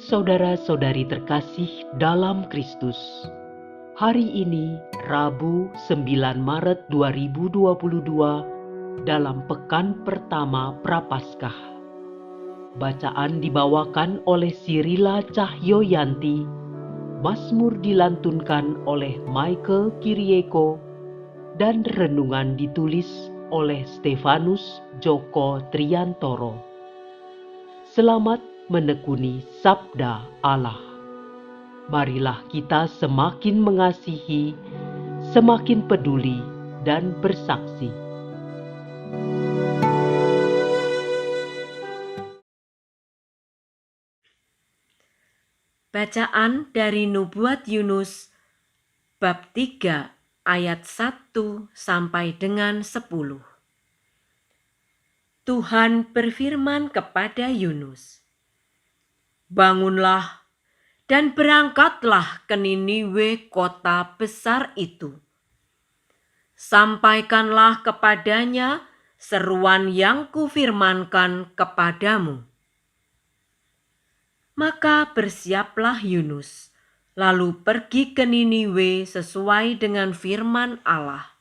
Saudara-saudari terkasih dalam Kristus, hari ini Rabu 9 Maret 2022 dalam pekan pertama Prapaskah. Bacaan dibawakan oleh Sirila Cahyoyanti, Mazmur dilantunkan oleh Michael Kirieko, dan renungan ditulis oleh Stefanus Joko Triantoro. Selamat menekuni sabda Allah. Marilah kita semakin mengasihi, semakin peduli dan bersaksi. Bacaan dari Nubuat Yunus bab 3 ayat 1 sampai dengan 10. Tuhan berfirman kepada Yunus, "Bangunlah dan berangkatlah ke Niniwe, kota besar itu. Sampaikanlah kepadanya seruan yang kufirmankan kepadamu." Maka bersiaplah Yunus, lalu pergi ke Niniwe sesuai dengan firman Allah.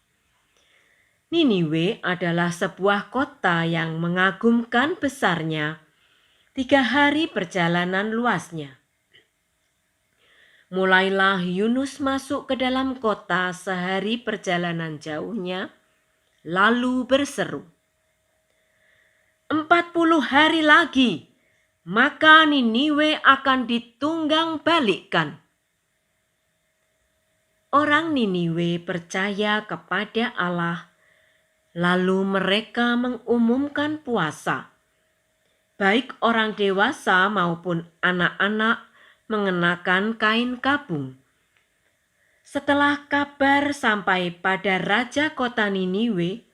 Niniwe adalah sebuah kota yang mengagumkan besarnya, 3 hari perjalanan luasnya. Mulailah Yunus masuk ke dalam kota sehari perjalanan jauhnya, lalu berseru, 40 hari lagi, maka Niniwe akan ditunggang balikkan. Orang Niniwe percaya kepada Allah, lalu mereka mengumumkan puasa. Baik orang dewasa maupun anak-anak mengenakan kain kabung. Setelah kabar sampai pada raja kota Niniwe,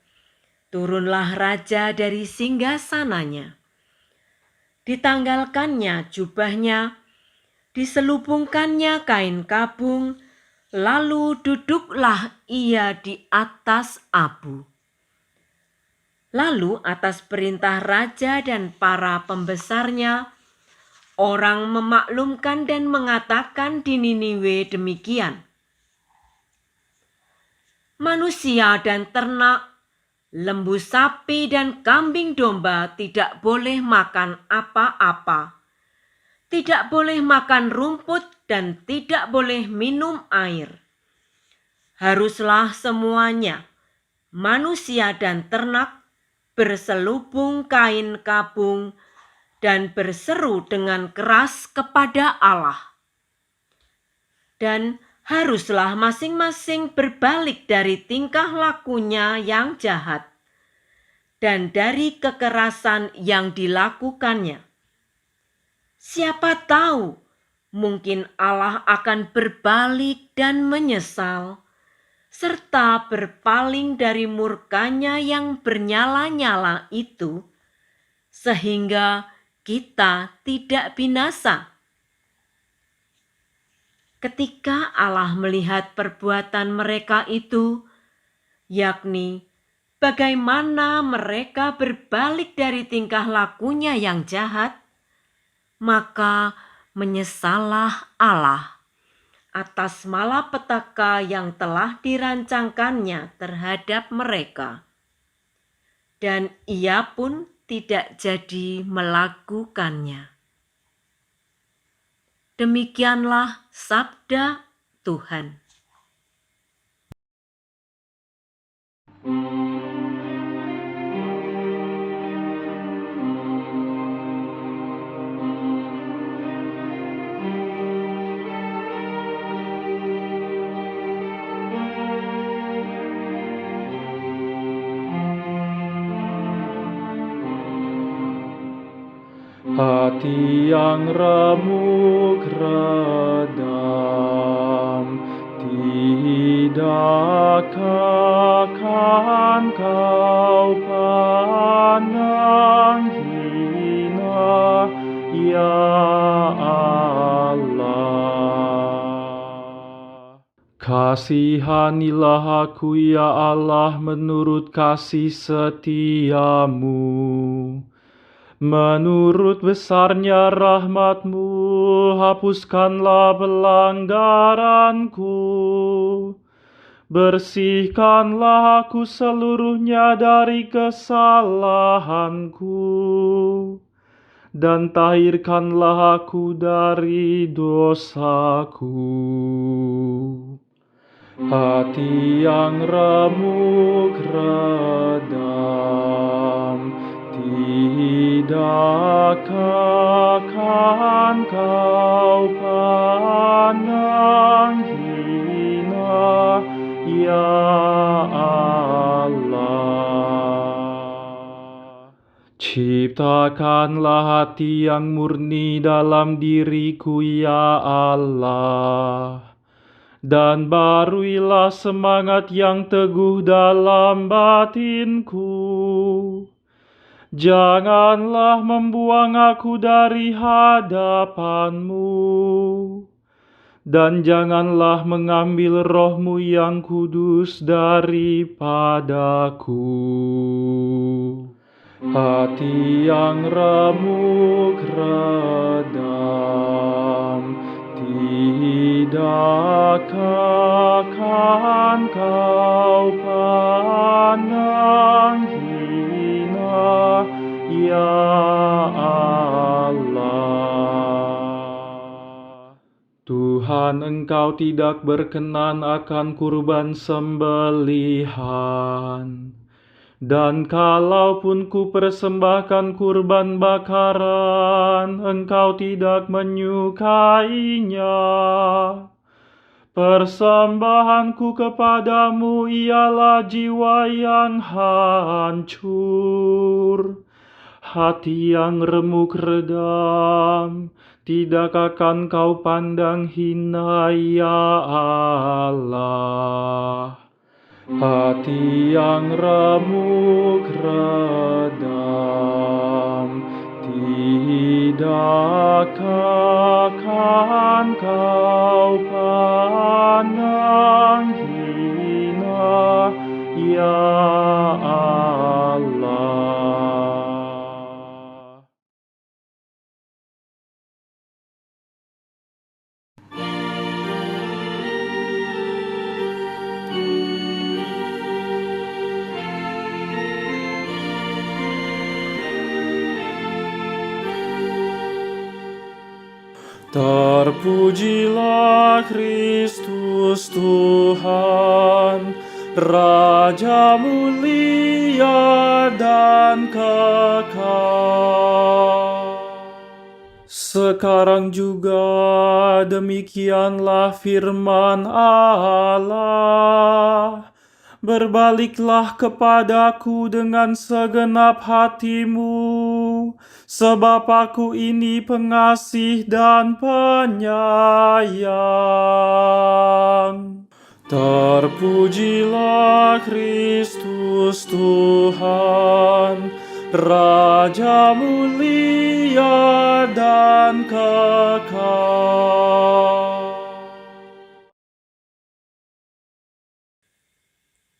turunlah raja dari singgasananya. Ditanggalkannya jubahnya, diselubungkannya kain kabung, lalu duduklah ia di atas abu. Lalu atas perintah raja dan para pembesarnya, orang memaklumkan dan mengatakan di Niniwe demikian, manusia dan ternak, lembu sapi dan kambing domba tidak boleh makan apa-apa, tidak boleh makan rumput dan tidak boleh minum air. Haruslah semuanya, manusia dan ternak, berselubung kain kabung dan berseru dengan keras kepada Allah. Dan haruslah masing-masing berbalik dari tingkah lakunya yang jahat dan dari kekerasan yang dilakukannya. Siapa tahu, mungkin Allah akan berbalik dan menyesal, serta berpaling dari murkanya yang bernyala-nyala itu, sehingga kita tidak binasa. Ketika Allah melihat perbuatan mereka itu, yakni bagaimana mereka berbalik dari tingkah lakunya yang jahat, maka menyesallah Allah atas malapetaka yang telah dirancangkannya terhadap mereka. Dan ia pun tidak jadi melakukannya. Demikianlah sabda Tuhan. Hati yang remuk redam, tidakkah akan kau pandang hina, ya Allah? Kasihanilah aku, ya Allah, menurut kasih setiamu. Menurut besarnya rahmat-Mu, hapuskanlah pelanggaranku. Bersihkanlah aku seluruhnya dari kesalahanku, dan tahirkanlah aku dari dosaku. Hati yang remuk redam, tidakkah akan Kau pandang hina, ya Allah? Ciptakanlah hati yang murni dalam diriku, ya Allah, dan baruilah semangat yang teguh dalam batinku. Janganlah membuang aku dari hadapan-Mu, dan janganlah mengambil Roh-Mu yang kudus daripadaku. Hati yang remuk redam, tidakkah akan Kau pandang hina, ya Allah? Tuhan, Engkau tidak berkenan akan kurban sembelihan, dan kalaupun ku persembahkan kurban bakaran, Engkau tidak menyukainya. Persembahanku kepadamu ialah jiwa yang hancur, hati yang remuk redam, tidak akan Kau pandang hina, ya Allah. Hati yang remuk redam, tidakkah akan Kau pandang hina, ya Allah. Terpujilah Kristus Tuhan, Raja mulia dan kekal. Sekarang juga demikianlah firman Allah. Berbaliklah kepadaku dengan segenap hatimu, sebab aku ini pengasih dan penyayang. Terpujilah Kristus Tuhan, Raja mulia dan kekal.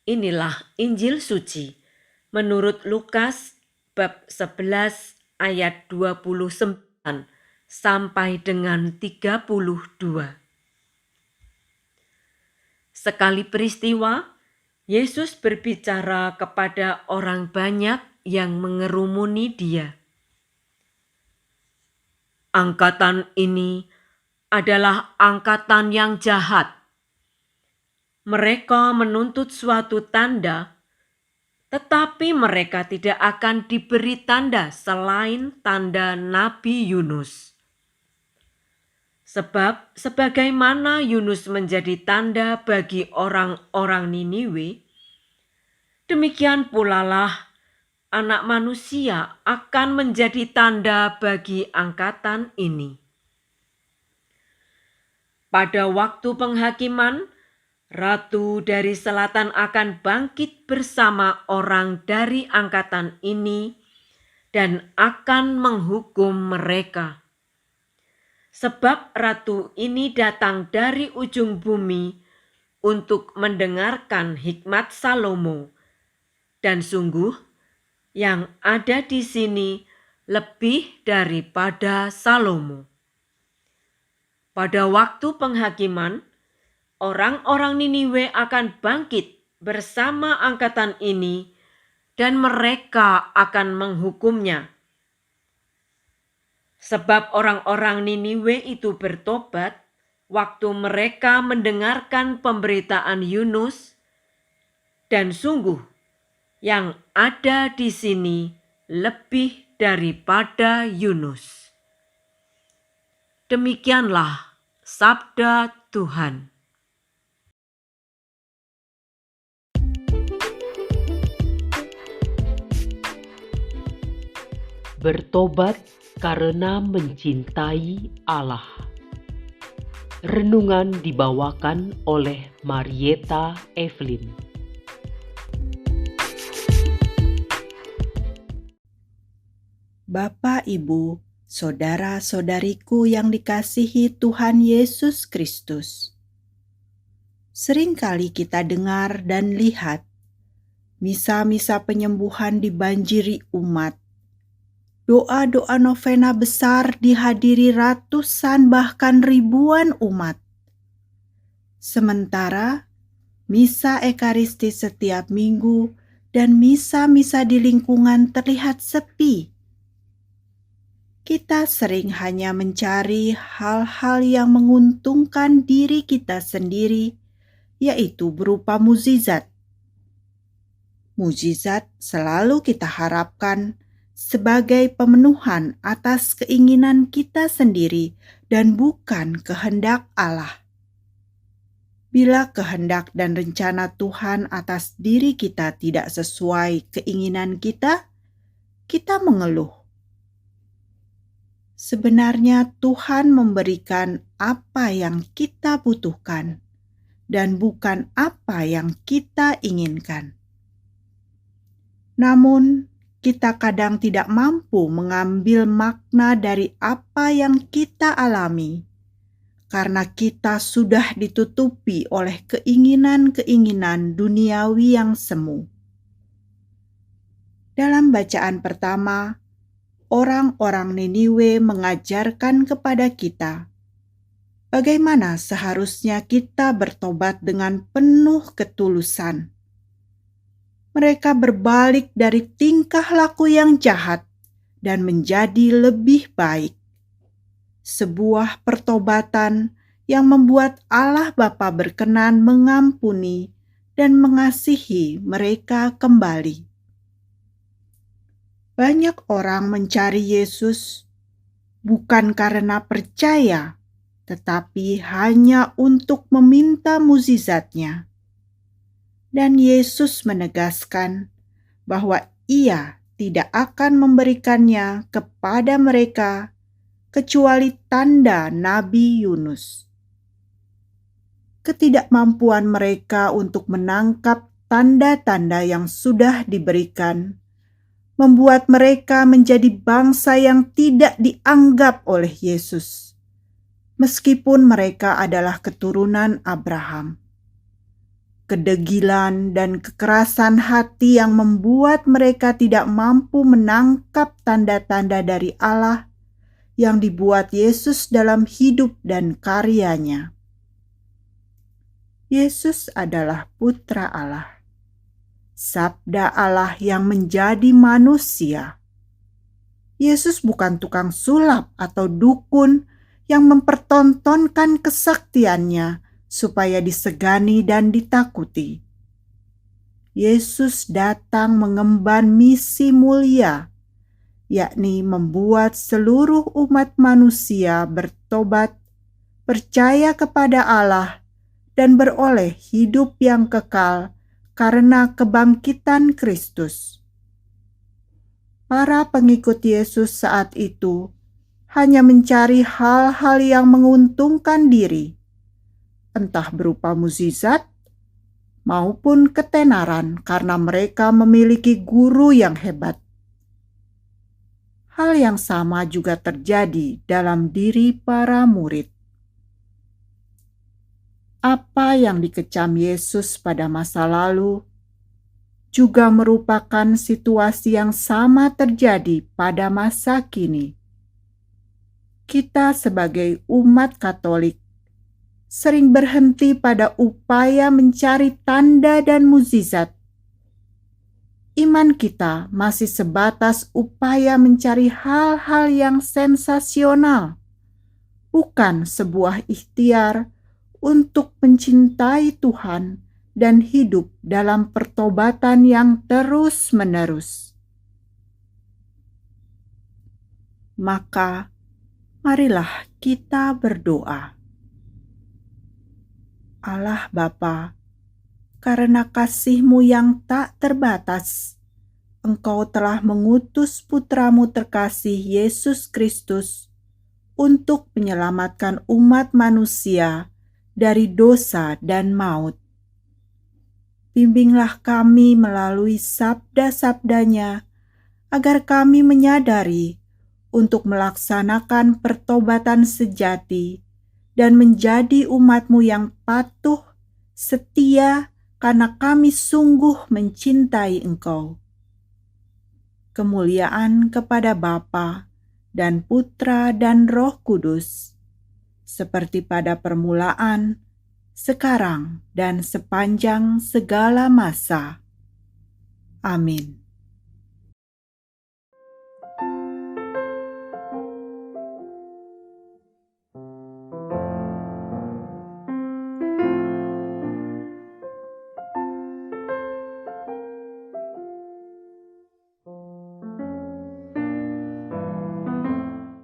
Inilah Injil suci menurut Lukas bab 11 ayat 29 sampai dengan 32. Sekali peristiwa, Yesus berbicara kepada orang banyak yang mengerumuni Dia. Angkatan ini adalah angkatan yang jahat. Mereka menuntut suatu tanda, tetapi mereka tidak akan diberi tanda selain tanda Nabi Yunus. Sebab sebagaimana Yunus menjadi tanda bagi orang-orang Niniwe, demikian pula lah Anak Manusia akan menjadi tanda bagi angkatan ini. Pada waktu penghakiman, Ratu dari Selatan akan bangkit bersama orang dari angkatan ini dan akan menghukum mereka. Sebab Ratu ini datang dari ujung bumi untuk mendengarkan hikmat Salomo. Dan sungguh, yang ada di sini lebih daripada Salomo. Pada waktu penghakiman, orang-orang Niniwe akan bangkit bersama angkatan ini dan mereka akan menghukumnya. Sebab orang-orang Niniwe itu bertobat waktu mereka mendengarkan pemberitaan Yunus, dan sungguh yang ada di sini lebih daripada Yunus. Demikianlah sabda Tuhan. Bertobat karena mencintai Allah. Renungan dibawakan oleh Marieta Evelyn. Bapak, Ibu, saudara-saudariku yang dikasihi Tuhan Yesus Kristus. Seringkali kita dengar dan lihat misa-misa penyembuhan dibanjiri umat. Doa-doa novena besar dihadiri ratusan bahkan ribuan umat. Sementara misa ekaristi setiap minggu dan misa-misa di lingkungan terlihat sepi. Kita sering hanya mencari hal-hal yang menguntungkan diri kita sendiri, yaitu berupa mukjizat. Mukjizat selalu kita harapkan sebagai pemenuhan atas keinginan kita sendiri dan bukan kehendak Allah. Bila kehendak dan rencana Tuhan atas diri kita tidak sesuai keinginan kita, kita mengeluh. Sebenarnya Tuhan memberikan apa yang kita butuhkan dan bukan apa yang kita inginkan. Namun, kita kadang tidak mampu mengambil makna dari apa yang kita alami, karena kita sudah ditutupi oleh keinginan-keinginan duniawi yang semu. Dalam bacaan pertama, orang-orang Niniwe mengajarkan kepada kita bagaimana seharusnya kita bertobat dengan penuh ketulusan. Mereka berbalik dari tingkah laku yang jahat dan menjadi lebih baik. Sebuah pertobatan yang membuat Allah Bapa berkenan mengampuni dan mengasihi mereka kembali. Banyak orang mencari Yesus bukan karena percaya, tetapi hanya untuk meminta mukjizat-Nya. Dan Yesus menegaskan bahwa Ia tidak akan memberikannya kepada mereka kecuali tanda Nabi Yunus. Ketidakmampuan mereka untuk menangkap tanda-tanda yang sudah diberikan membuat mereka menjadi bangsa yang tidak dianggap oleh Yesus, meskipun mereka adalah keturunan Abraham. Kedegilan dan kekerasan hati yang membuat mereka tidak mampu menangkap tanda-tanda dari Allah yang dibuat Yesus dalam hidup dan karya-Nya. Yesus adalah Putra Allah, Sabda Allah yang menjadi manusia. Yesus bukan tukang sulap atau dukun yang mempertontonkan kesaktiannya supaya disegani dan ditakuti. Yesus datang mengemban misi mulia, yakni membuat seluruh umat manusia bertobat, percaya kepada Allah, dan beroleh hidup yang kekal karena kebangkitan Kristus. Para pengikut Yesus saat itu hanya mencari hal-hal yang menguntungkan diri, entah berupa mukjizat maupun ketenaran karena mereka memiliki guru yang hebat. Hal yang sama juga terjadi dalam diri para murid. Apa yang dikecam Yesus pada masa lalu juga merupakan situasi yang sama terjadi pada masa kini. Kita sebagai umat Katolik sering berhenti pada upaya mencari tanda dan mukjizat. Iman kita masih sebatas upaya mencari hal-hal yang sensasional, bukan sebuah ikhtiar untuk mencintai Tuhan dan hidup dalam pertobatan yang terus-menerus. Maka, marilah kita berdoa. Allah Bapa, karena kasih-Mu yang tak terbatas, Engkau telah mengutus Putra-Mu terkasih Yesus Kristus untuk menyelamatkan umat manusia dari dosa dan maut. Bimbinglah kami melalui sabda-sabdanya, agar kami menyadari untuk melaksanakan pertobatan sejati dan menjadi umat-Mu yang patuh, setia, karena kami sungguh mencintai Engkau. Kemuliaan kepada Bapa dan Putra dan Roh Kudus, seperti pada permulaan, sekarang, dan sepanjang segala masa. Amin.